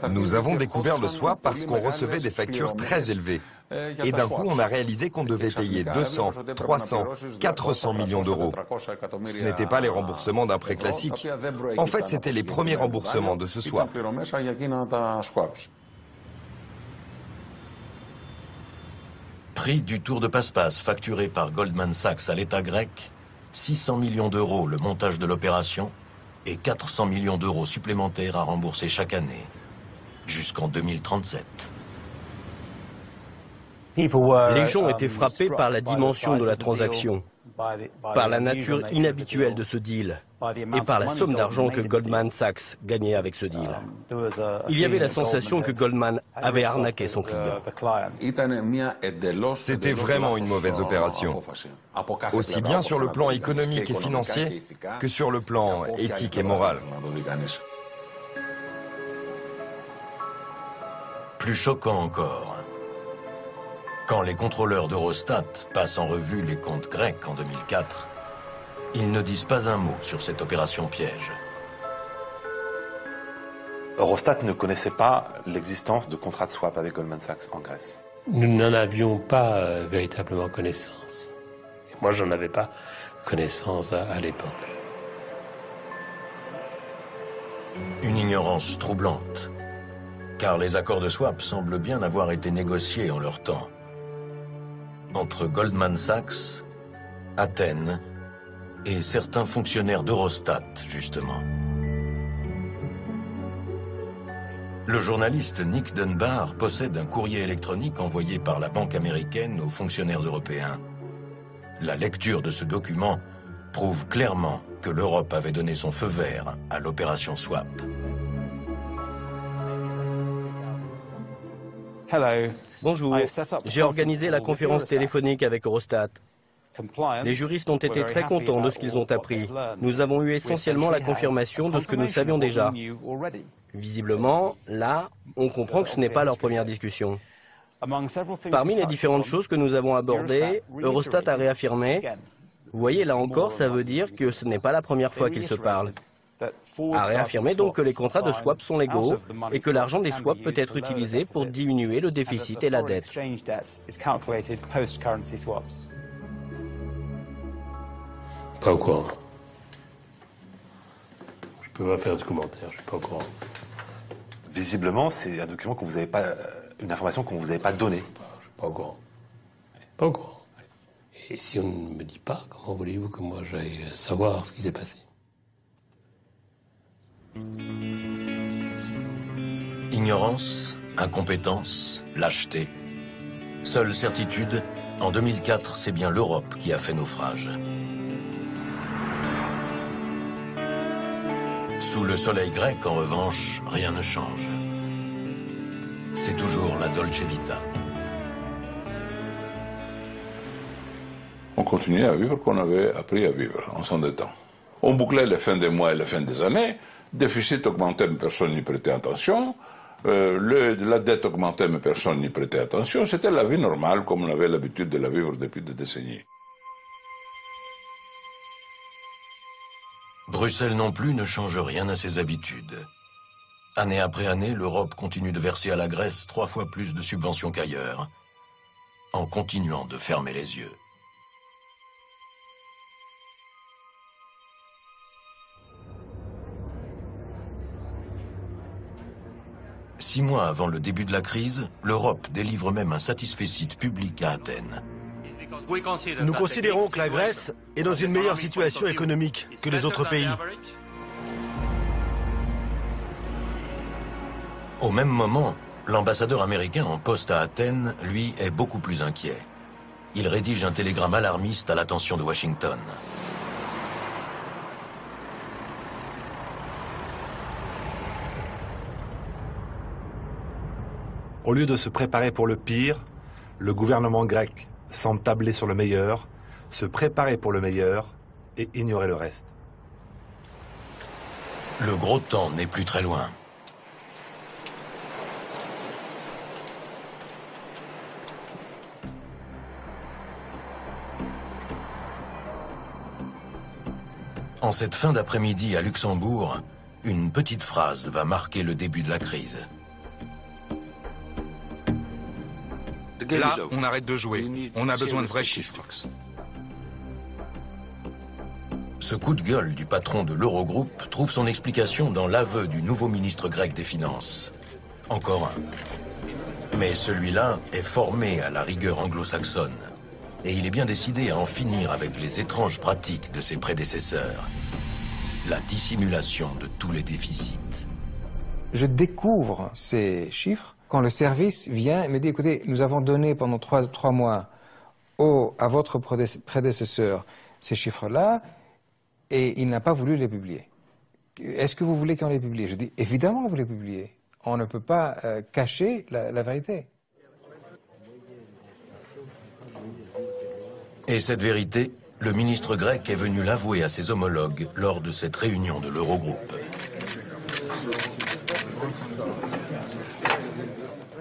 Nous avons découvert le swap parce qu'on recevait des factures très élevées. Et d'un coup, on a réalisé qu'on devait payer 200, 300, 400 millions d'euros. Ce n'étaient pas les remboursements d'un prêt classique. En fait, c'était les premiers remboursements de ce swap. Prix du tour de passe-passe facturé par Goldman Sachs à l'État grec, 600 millions d'euros le montage de l'opération et 400 millions d'euros supplémentaires à rembourser chaque année, jusqu'en 2037. Les gens étaient frappés par la dimension de la transaction, par la nature inhabituelle de ce deal et par la somme d'argent que Goldman Sachs gagnait avec ce deal. Il y avait la sensation que Goldman avait arnaqué son client. C'était vraiment une mauvaise opération, aussi bien sur le plan économique et financier que sur le plan éthique et moral. Plus choquant encore, quand les contrôleurs d'Eurostat passent en revue les comptes grecs en 2004, ils ne disent pas un mot sur cette opération piège. Eurostat ne connaissait pas l'existence de contrats de swap avec Goldman Sachs en Grèce. Nous n'en avions pas véritablement connaissance. Et moi, j'en avais pas connaissance à l'époque. Une ignorance troublante, car les accords de swap semblent bien avoir été négociés en leur temps entre Goldman Sachs, Athènes et certains fonctionnaires d'Eurostat, justement. Le journaliste Nick Dunbar possède un courrier électronique envoyé par la banque américaine aux fonctionnaires européens. La lecture de ce document prouve clairement que l'Europe avait donné son feu vert à l'opération Swap. Bonjour, j'ai organisé la conférence téléphonique avec Eurostat. Les juristes ont été très contents de ce qu'ils ont appris. Nous avons eu essentiellement la confirmation de ce que nous savions déjà. Visiblement, là, on comprend que ce n'est pas leur première discussion. Parmi les différentes choses que nous avons abordées, Eurostat a réaffirmé, vous voyez, là encore, ça veut dire que ce n'est pas la première fois qu'ils se parlent. A réaffirmé donc que les contrats de swap sont légaux et que l'argent des swaps peut être utilisé pour diminuer le déficit et la dette. Pas au courant. Je peux pas faire de commentaire, je suis pas au courant. Visiblement, c'est un document que vous n'avez pas, une information qu'on vous avait pas donnée. Je suis pas au courant. Pas au courant. Et si on ne me dit pas, comment voulez-vous que moi j'aille savoir ce qui s'est passé? Ignorance, incompétence, lâcheté. Seule certitude, en 2004, c'est bien l'Europe qui a fait naufrage. Sous le soleil grec, en revanche, rien ne change. C'est toujours la Dolce Vita. On continuait à vivre qu'on avait appris à vivre en s'endettant. On bouclait les fins des mois et les fins des années, déficit augmentait mais personne n'y prêtait attention, la dette augmentait mais personne n'y prêtait attention, c'était la vie normale comme on avait l'habitude de la vivre depuis des décennies. Bruxelles non plus ne change rien à ses habitudes. Année après année, l'Europe continue de verser à la Grèce 3 fois plus de subventions qu'ailleurs, en continuant de fermer les yeux. Six mois avant le début de la crise, l'Europe délivre même un satisfecit public à Athènes. Nous considérons que la Grèce est dans une meilleure situation économique que les autres pays. Au même moment, l'ambassadeur américain en poste à Athènes, lui, est beaucoup plus inquiet. Il rédige un télégramme alarmiste à l'attention de Washington. Au lieu de se préparer pour le pire, le gouvernement grec semble tabler sur le meilleur, se préparer pour le meilleur et ignorer le reste. Le gros temps n'est plus très loin. En cette fin d'après-midi à Luxembourg, une petite phrase va marquer le début de la crise. Là, on arrête de jouer. On a besoin de vrais chiffres. Ce coup de gueule du patron de l'Eurogroupe trouve son explication dans l'aveu du nouveau ministre grec des Finances. Encore un. Mais celui-là est formé à la rigueur anglo-saxonne. Et il est bien décidé à en finir avec les étranges pratiques de ses prédécesseurs. La dissimulation de tous les déficits. Je découvre ces chiffres quand le service vient et me dit, écoutez, nous avons donné pendant 3 mois à votre prédécesseur ces chiffres-là et il n'a pas voulu les publier. Est-ce que vous voulez qu'on les publie? Je dis, évidemment, vous les publiez. On ne peut pas cacher la vérité. Et cette vérité, le ministre grec est venu l'avouer à ses homologues lors de cette réunion de l'Eurogroupe.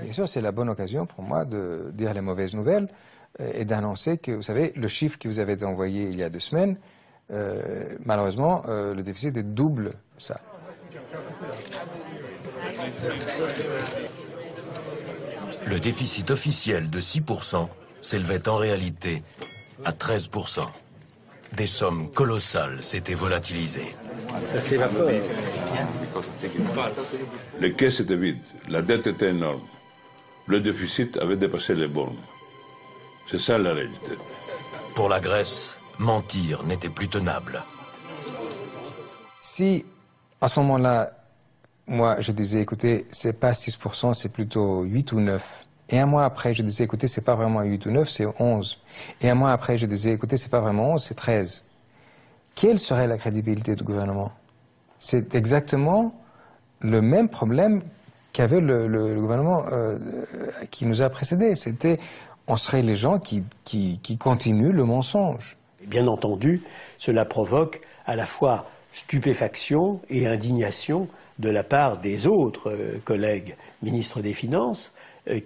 Bien sûr, c'est la bonne occasion pour moi de dire les mauvaises nouvelles et d'annoncer que, vous savez, le chiffre qui vous avait été envoyé il y a 2 semaines, malheureusement, le déficit est double ça. Le déficit officiel de 6% s'élevait en réalité à 13%. Des sommes colossales s'étaient volatilisées. Ça s'évapore. Les caisses étaient vides, la dette était énorme. Le déficit avait dépassé les bornes. C'est ça la réalité. Pour la Grèce, mentir n'était plus tenable. Si, à ce moment-là, moi, je disais, écoutez, c'est pas 6%, c'est plutôt 8 ou 9. Et un mois après, je disais, écoutez, c'est pas vraiment 8 ou 9, c'est 11. Et un mois après, je disais, écoutez, c'est pas vraiment 11, c'est 13. quelle serait la crédibilité du gouvernement? C'est exactement le même problème qu'avait le gouvernement qui nous a précédés. C'était, on serait les gens qui continuent le mensonge. Bien entendu, cela provoque à la fois stupéfaction et indignation de la part des autres collègues ministres des Finances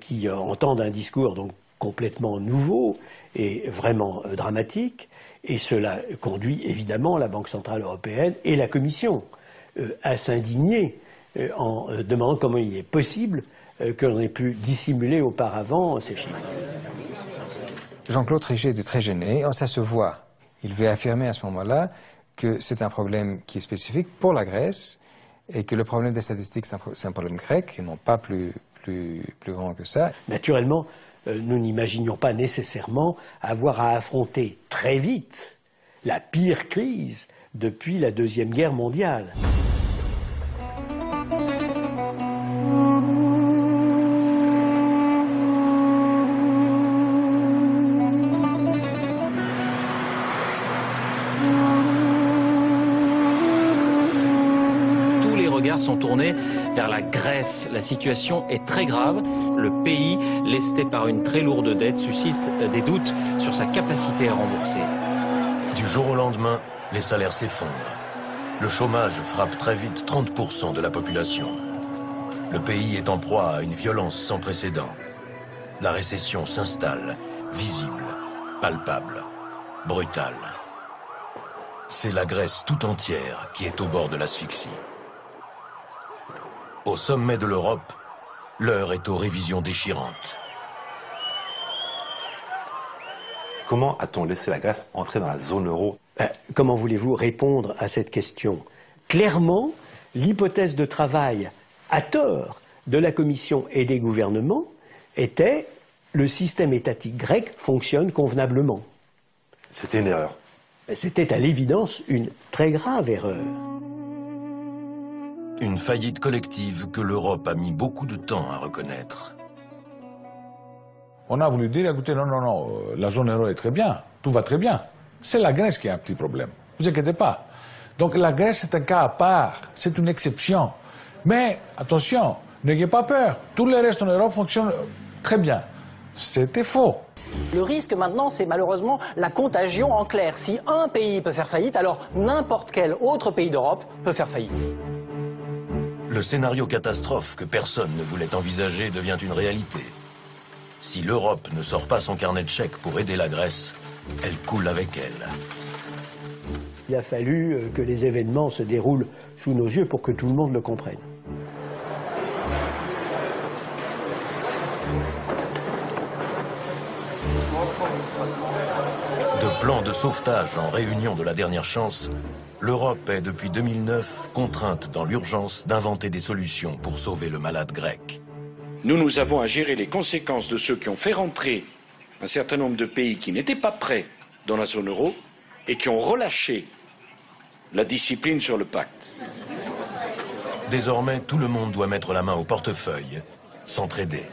qui entendent un discours donc complètement nouveau et vraiment dramatique, et cela conduit évidemment la Banque Centrale Européenne et la Commission à s'indigner en demandant comment il est possible que l'on ait pu dissimuler auparavant ces chiffres. Jean-Claude Trichet était très gêné, ça se voit. Il veut affirmer à ce moment-là que c'est un problème qui est spécifique pour la Grèce et que le problème des statistiques, c'est un problème grec et non pas plus grand que ça. Naturellement, nous n'imaginions pas nécessairement avoir à affronter très vite la pire crise depuis la Deuxième Guerre mondiale. Sont tournés vers la Grèce. La situation est très grave. Le pays, lesté par une très lourde dette, suscite des doutes sur sa capacité à rembourser. Du jour au lendemain, les salaires s'effondrent. Le chômage frappe très vite 30% de la population. Le pays est en proie à une violence sans précédent. La récession s'installe, visible, palpable, brutale. C'est la Grèce tout entière qui est au bord de l'asphyxie. Au sommet de l'Europe, l'heure est aux révisions déchirantes. Comment a-t-on laissé la Grèce entrer dans la zone euro? Comment voulez-vous répondre à cette question? Clairement, l'hypothèse de travail à tort de la Commission et des gouvernements était le système étatique grec fonctionne convenablement. C'était une erreur. C'était à l'évidence une très grave erreur. Une faillite collective que l'Europe a mis beaucoup de temps à reconnaître. On a voulu dire, écoutez, non, la zone euro est très bien, tout va très bien. C'est la Grèce qui a un petit problème, ne vous inquiétez pas. Donc la Grèce est un cas à part, c'est une exception. Mais attention, n'ayez pas peur, tout le reste en Europe fonctionne très bien. C'était faux. Le risque maintenant, c'est malheureusement la contagion en clair. Si un pays peut faire faillite, alors n'importe quel autre pays d'Europe peut faire faillite. Le scénario catastrophe que personne ne voulait envisager devient une réalité. Si l'Europe ne sort pas son carnet de chèques pour aider la Grèce, elle coule avec elle. Il a fallu que les événements se déroulent sous nos yeux pour que tout le monde le comprenne. De plans de sauvetage en réunion de la dernière chance, l'Europe est depuis 2009 contrainte dans l'urgence d'inventer des solutions pour sauver le malade grec. Nous avons à gérer les conséquences de ceux qui ont fait rentrer un certain nombre de pays qui n'étaient pas prêts dans la zone euro et qui ont relâché la discipline sur le pacte. Désormais, tout le monde doit mettre la main au portefeuille, s'entraider.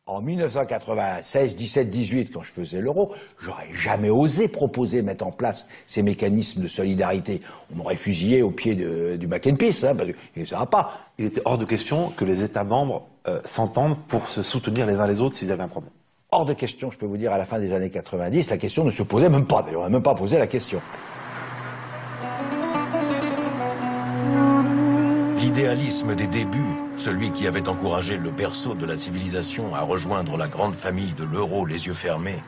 En 1996, 17, 18, quand je faisais l'euro, j'aurais jamais osé proposer mettre en place ces mécanismes de solidarité. On m'aurait fusillé au pied du Mac and Peace, parce que ça va pas. Il était hors de question que les États membres s'entendent pour se soutenir les uns les autres s'ils avaient un problème. Hors de question, je peux vous dire, à la fin des années 90, la question ne se posait même pas. D'ailleurs, on n'a même pas posé la question. L'idéalisme des débuts, celui qui avait encouragé le berceau de la civilisation à rejoindre la grande famille de l'euro les yeux fermés,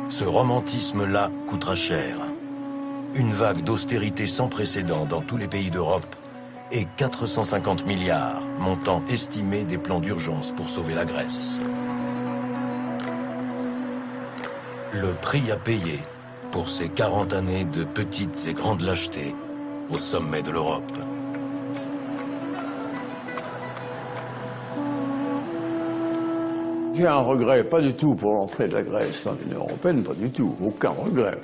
ce romantisme-là coûtera cher. Une vague d'austérité sans précédent dans tous les pays d'Europe et 450 milliards, montant estimé des plans d'urgence pour sauver la Grèce. Le prix à payer pour ces 40 années de petites et grandes lâchetés au sommet de l'Europe. J'ai un regret, pas du tout pour l'entrée de la Grèce dans l'Union européenne, pas du tout, aucun regret.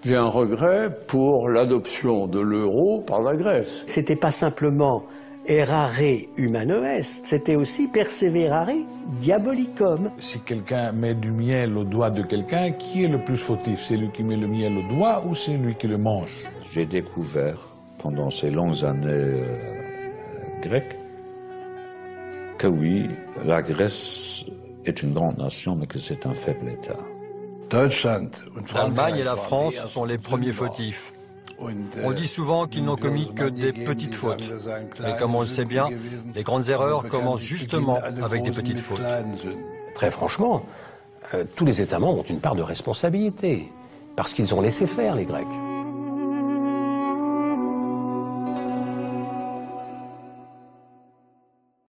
J'ai un regret pour l'adoption de l'euro par la Grèce. C'était pas simplement errare humano est, c'était aussi perseverare diabolicum. Si quelqu'un met du miel au doigt de quelqu'un, qui est le plus fautif? C'est lui qui met le miel au doigt ou c'est lui qui le mange? J'ai découvert, pendant ces longues années grecques, que oui, la Grèce est une grande nation, mais que c'est un faible État. L'Allemagne et la France sont les premiers fautifs. On dit souvent qu'ils n'ont commis que des petites fautes. Mais comme on le sait bien, les grandes erreurs commencent justement avec des petites fautes. Très franchement, tous les États membres ont une part de responsabilité, parce qu'ils ont laissé faire les Grecs.